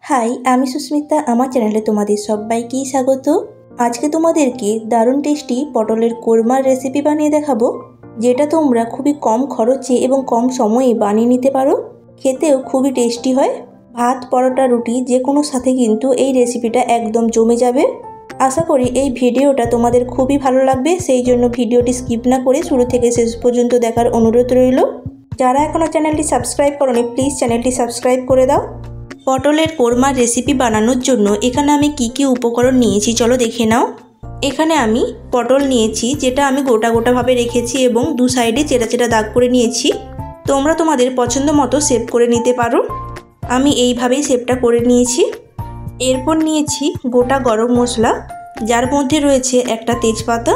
High, আমি সুস্মিতা। আমার চ্যানেলে তোমাদের সবাইকেই স্বাগত। আজকে তোমাদেরকে দারুণ টেস্টি পটলের কোরমার রেসিপি বানিয়ে দেখাবো, যেটা তোমরা খুবই কম খরচে এবং কম সময়ে বানিয়ে নিতে পারো। খেতেও খুবই টেস্টি হয়। ভাত, পরোটা, রুটি যে কোনো সাথে কিন্তু এই রেসিপিটা একদম জমে যাবে। আশা করি এই ভিডিওটা তোমাদের খুবই ভালো লাগবে, সেই জন্য ভিডিওটি স্কিপ না করে শুরু থেকে শেষ পর্যন্ত দেখার অনুরোধ রইল। যারা এখনও চ্যানেলটি সাবস্ক্রাইব করোনি, প্লিজ চ্যানেলটি সাবস্ক্রাইব করে দাও। পটলের কোরমার রেসিপি বানানোর জন্য এখানে আমি কি উপকরণ নিয়েছি চলো দেখে নাও। এখানে আমি পটল নিয়েছি, যেটা আমি গোটা গোটাভাবে রেখেছি এবং দু সাইডে চেরা চেরা দাগ করে নিয়েছি। তোমরা তোমাদের পছন্দ মতো শেপ করে নিতে পারো। আমি এইভাবেই শেপটা করে নিয়েছি। এরপর নিয়েছি গোটা গরম মশলা, যার মধ্যে রয়েছে একটা তেজপাতা,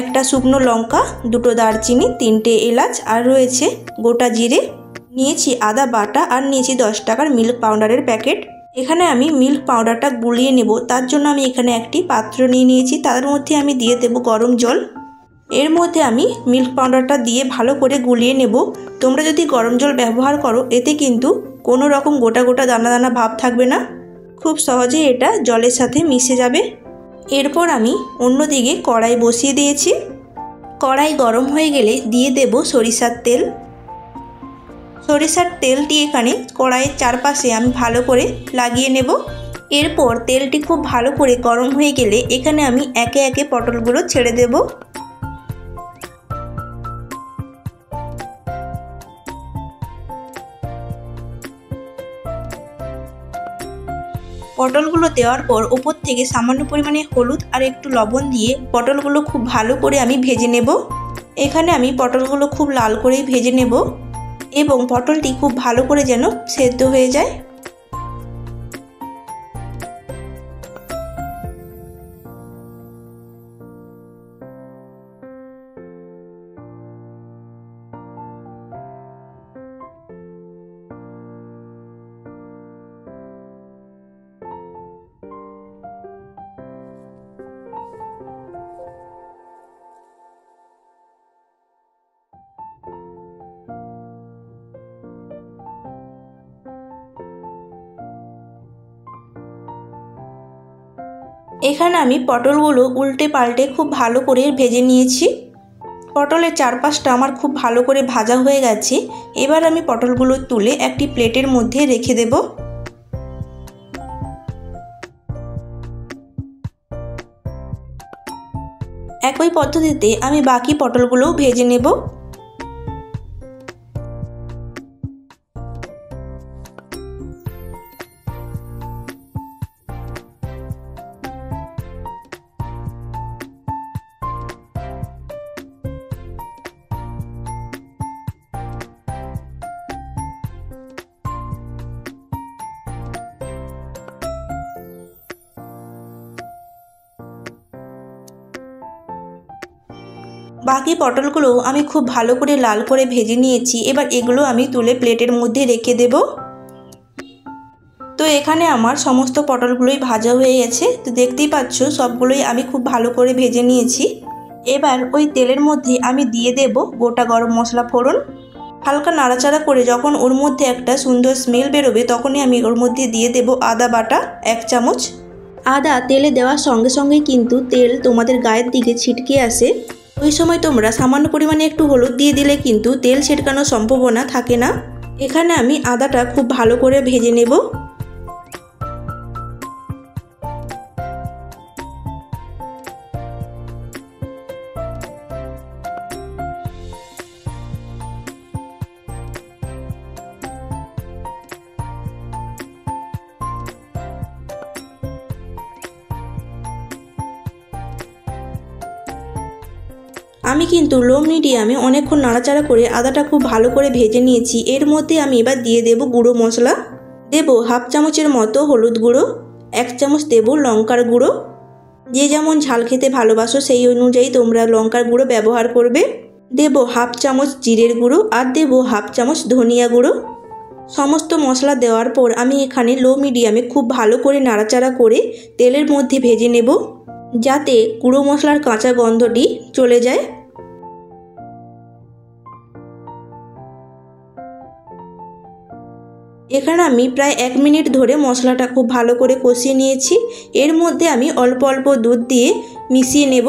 একটা শুকনো লঙ্কা, দুটো দারচিনি, তিনটে এলাচ, আর রয়েছে গোটা জিরে। নিয়েছি আদা বাটা, আর নিয়েছি 10 টাকার মিল্ক পাউডারের প্যাকেট। এখানে আমি মিল্ক পাউডারটা গুলিয়ে নেব, তার জন্য আমি এখানে একটি পাত্র নিয়ে নিয়েছি। তার মধ্যে আমি দিয়ে দেব গরম জল। এর মধ্যে আমি মিল্ক পাউডারটা দিয়ে ভালো করে গুলিয়ে নেব। তোমরা যদি গরম জল ব্যবহার করো, এতে কিন্তু কোনো রকম গোটা গোটা দানা দানা ভাব থাকবে না, খুব সহজে এটা জলের সাথে মিশে যাবে। এরপর আমি অন্যদিকে কড়াই বসিয়ে দিয়েছি। কড়াই গরম হয়ে গেলে দিয়ে দেব সরিষার তেল। সরিষার তেলটি এখানে কড়াইয়ের চারপাশে আমি ভালো করে লাগিয়ে নেব। এরপর তেলটি খুব ভালো করে গরম হয়ে গেলে এখানে আমি একে একে পটলগুলো ছেড়ে দেব। পটলগুলো দেওয়ার পর ওপর থেকে সামান্য পরিমাণে হলুদ আর একটু লবণ দিয়ে পটলগুলো খুব ভালো করে আমি ভেজে নেব। এখানে আমি পটলগুলো খুব লাল করেই ভেজে নেব এবং পটলটি খুব ভালো করে যেন সেদ্ধ হয়ে যায়। এখানে আমি পটলগুলো উল্টে পাল্টে খুব ভালো করে ভেজে নিয়েছি। পটলের চারপাশটা আমার খুব ভালো করে ভাজা হয়ে গেছে। এবার আমি পটলগুলো তুলে একটি প্লেটের মধ্যে রেখে দেব। একই পদ্ধতিতে আমি বাকি পটলগুলোও ভেজে নেব। বাকি পটলগুলো আমি খুব ভালো করে লাল করে ভেজে নিয়েছি। এবার এগুলো আমি তুলে প্লেটের মধ্যে রেখে দেব। তো এখানে আমার সমস্ত পটলগুলোই ভাজা হয়ে গেছে। তো দেখতেই পাচ্ছ সবগুলোই আমি খুব ভালো করে ভেজে নিয়েছি। এবার ওই তেলের মধ্যে আমি দিয়ে দেব গোটা গরম মশলা ফোড়ন। হালকা নাড়াচাড়া করে যখন ওর মধ্যে একটা সুন্দর স্মেল বেরোবে, তখনই আমি ওর মধ্যে দিয়ে দেব আদা বাটা 1 চামচ। আদা তেলে দেওয়ার সঙ্গে সঙ্গেই কিন্তু তেল তোমাদের গায়ের দিকে ছিটকে আসে। ওই সময় তোমরা সামান্য পরিমাণে একটু হলুদ দিয়ে দিলে কিন্তু তেল ছিটকানোর সম্ভাবনা থাকে না। এখানে আমি আদাটা খুব ভালো করে ভেজে নেব। আমি কিন্তু লো মিডিয়ামে অনেকক্ষণ নাড়াচাড়া করে আদাটা খুব ভালো করে ভেজে নিয়েছি। এর মধ্যে আমি এবার দিয়ে দেব গুঁড়ো মশলা। দেব 1/2 চামচের মতো হলুদ গুঁড়ো, 1 চামচ দেব লঙ্কার গুঁড়ো। যে যেমন ঝাল খেতে ভালোবাসো সেই অনুযায়ী তোমরা লঙ্কার গুঁড়ো ব্যবহার করবে। দেব 1/2 চামচ জিরের গুঁড়ো, আর দেব 1/2 চামচ ধনিয়া গুঁড়ো। সমস্ত মশলা দেওয়ার পর আমি এখানে লো মিডিয়ামে খুব ভালো করে নাড়াচাড়া করে তেলের মধ্যে ভেজে নেব, যাতে গুঁড়ো মশলার কাঁচা গন্ধটি চলে যায়। এখানে আমি প্রায় 1 মিনিট ধরে মশলাটা খুব ভালো করে কষিয়ে নিয়েছি। এর মধ্যে আমি অল্প অল্প দুধ দিয়ে মিশিয়ে নেব।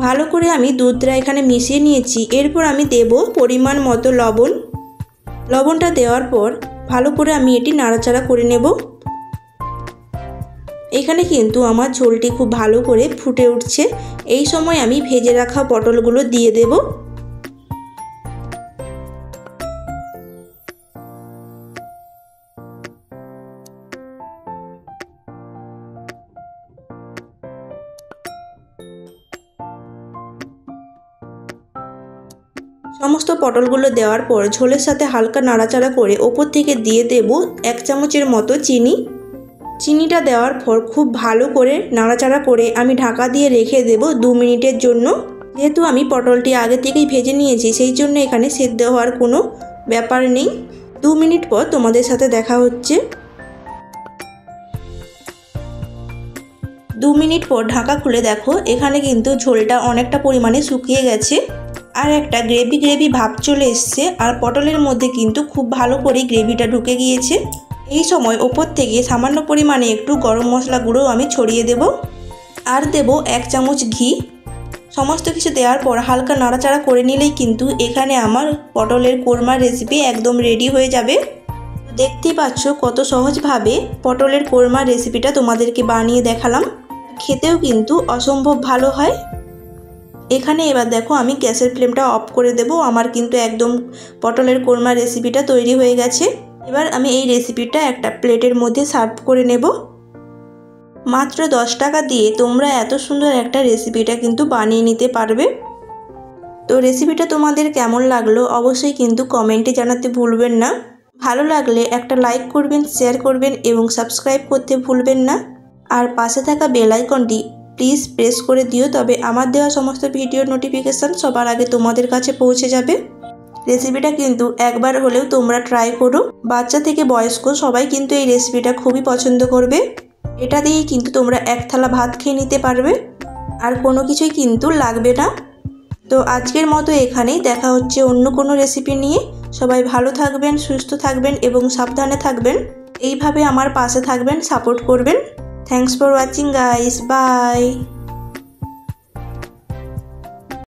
ভালো করে আমি দুধটা এখানে মিশিয়ে নিয়েছি। এরপর আমি দেব পরিমাণ মতো লবণ। লবণটা দেওয়ার পর ভালো করে আমি এটি নাড়াচাড়া করে নেব। এখানে কিন্তু আমার ঝোলটি খুব ভালো করে ফুটে উঠছে। এই সময় আমি ভেজে রাখা পটলগুলো দিয়ে দেব। সমস্ত পটলগুলো দেওয়ার পর ঝোলের সাথে হালকা নাড়াচাড়া করে ওপর থেকে দিয়ে দেব 1 চামচের মতো চিনি। চিনিটা দেওয়ার পর খুব ভালো করে নাড়াচাড়া করে আমি ঢাকা দিয়ে রেখে দেব 2 মিনিটের জন্য। যেহেতু আমি পটলটি আগে থেকেই ভেজে নিয়েছি, সেই জন্য এখানে সেদ্ধ হওয়ার কোনো ব্যাপার নেই। 2 মিনিট পর তোমাদের সাথে দেখা হচ্ছে। 2 মিনিট পর ঢাকা খুলে দেখো, এখানে কিন্তু ঝোলটা অনেকটা পরিমাণে শুকিয়ে গেছে আর একটা গ্রেভি গ্রেভি ভাব চলে এসছে। আর পটলের মধ্যে কিন্তু খুব ভালো করে গ্রেভিটা ঢুকে গিয়েছে। এই সময় ওপর থেকে সামান্য পরিমাণে একটু গরম মশলা গুঁড়ো আমি ছড়িয়ে দেব আর দেব 1 চামচ ঘি। সমস্ত কিছু দেওয়ার পর হালকা নাড়াচাড়া করে নিলেই কিন্তু এখানে আমার পটলের কোরমার রেসিপি একদম রেডি হয়ে যাবে। দেখতেই পাচ্ছ কত সহজভাবে পটলের কোরমার রেসিপিটা তোমাদেরকে বানিয়ে দেখালাম। খেতেও কিন্তু অসম্ভব ভালো হয়। এখানে এবার দেখো আমি গ্যাসের ফ্লেমটা অফ করে দেব। আমার কিন্তু একদম পটলের কোরমার রেসিপিটা তৈরি হয়ে গেছে। এবার আমি এই রেসিপিটা একটা প্লেটের মধ্যে সার্ভ করে নেব। মাত্র 10 টাকা দিয়ে তোমরা এত সুন্দর একটা রেসিপিটা কিন্তু বানিয়ে নিতে পারবে। তো রেসিপিটা তোমাদের কেমন লাগলো অবশ্যই কিন্তু কমেন্টে জানাতে ভুলবেন না। ভালো লাগলে একটা লাইক করবেন, শেয়ার করবেন এবং সাবস্ক্রাইব করতে ভুলবেন না। আর পাশে থাকা বেল আইকনটি প্লিজ প্রেস করে দিও, তবে আমার দেওয়া সমস্ত ভিডিওর নোটিফিকেশান সবার আগে তোমাদের কাছে পৌঁছে যাবে। রেসিপিটা কিন্তু একবার হলেও তোমরা ট্রাই করো। বাচ্চা থেকে বয়স্ক সবাই কিন্তু এই রেসিপিটা খুবই পছন্দ করবে। এটা দিয়েই কিন্তু তোমরা 1 থালা ভাত খেয়ে নিতে পারবে আর কোনো কিছুই কিন্তু লাগবে না। তো আজকের মতো এখানেই, দেখা হচ্ছে অন্য কোনো রেসিপি নিয়ে। সবাই ভালো থাকবেন, সুস্থ থাকবেন এবং সাবধানে থাকবেন। এইভাবে আমার পাশে থাকবেন, সাপোর্ট করবেন। Thanks for watching guys, by.